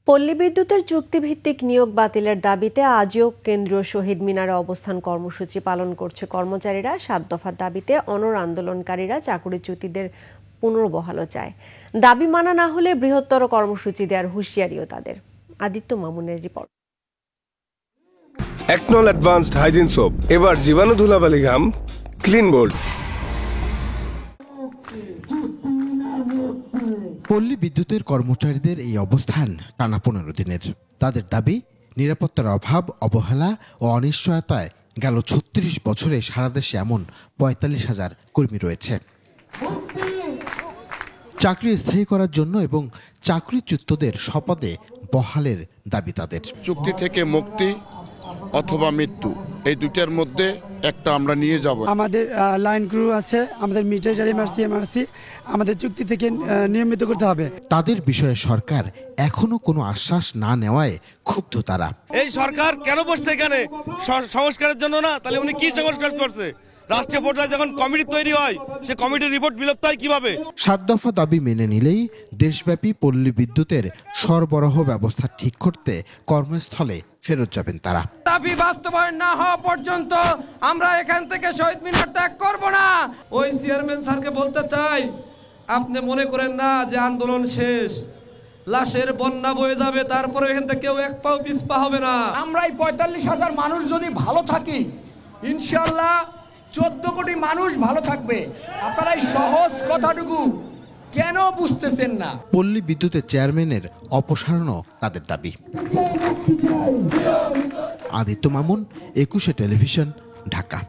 পল্লী বিদ্যুতের চুক্তিভিত্তিক নিয়োগ বাতিলের দাবিতে আজও কেন্দ্রীয় শহীদ মিনারে অবস্থান কর্মসূচি পালন করছে কর্মচারীরা। ৭ দফার দাবিতে অনড় আন্দোলনকারীরা চাকরিচ্যুতদের পুনর্বহালও চায়। দাবি মানা না হলে বৃহত্তর কর্মসূচি দেওয়ার হুঁশিয়ারিও তাদের। আদিত্য মামুনের রিপোর্ট। একনল অ্যাডভান্সড হাইজিন সোপ, এবার জীবাণু ধুলাবালি ঘাম ক্লিন বোল্ড। পল্লী বিদ্যুতের কর্মচারীদের এই অবস্থান টানা 15 দিনের। তাদের দাবি, নিরাপত্তার অভাব, অবহেলা ও অনিশ্চয়তায় গেল 36 বছরে সারা দেশে এমন ৪৫,০০০ কর্মী রয়েছে। চাকরি স্থায়ী করার জন্য এবং চাকরিচ্যুতদের শপথে বহালের দাবি তাদের। চুক্তি থেকে মুক্তি অথবা মৃত্যু, এই দুইটার মধ্যে একটা আমরা নিয়ে যাব। আমাদের লাইন ক্রু আছে, আমাদের মিটার এমআরসি আমাদের চুক্তি থেকে নিয়মিত করতে হবে। তাদের বিষয়ে সরকার এখনো কোনো আশ্বাস না নেওয়ায় ক্ষুব্ধ তারা। এই সরকার কেন বসছে এখানে? সংস্কারের জন্য না? তাহলে উনি কি সংস্কার করছে? রাষ্ট্রীয় পর্যায়ে যখন কমিটি তৈরি হয়, সে কমিটির রিপোর্ট বিলুপ্ত হয় কিভাবে? ৭ দফা দাবি মেনে নিলেই দেশব্যাপী পল্লী বিদ্যুতের সরবরাহ ব্যবস্থা ঠিক করতে কর্মস্থলে ফেরত যাবেন তারা। দাবি বাস্তবায়ন না হওয়া পর্যন্ত আমরা এখান থেকে শহীদ মিনার ত্যাগ করব না। ওই চেয়ারম্যান স্যারকে বলতে চাই, আপনি মনে করেন না যে আন্দোলন শেষ, লাশের বন্যা বয়ে যাবে, তারপরে এখান থেকে কেউ এক পাও পিছপা হবে না। আমরা এই ৪৫,০০০ মানুষ যদি ভালো থাকি, ইনশাআল্লাহ ১৪ কোটি মানুষ ভালো থাকবে। আপনারা এই সহজ কথাটুকু কেন বুঝতেছেন না? পল্লী বিদ্যুতের চেয়ারম্যানের অপসারণও তাদের দাবি। আদিত্য মামুন, ২১শে টেলিভিশন, ঢাকা।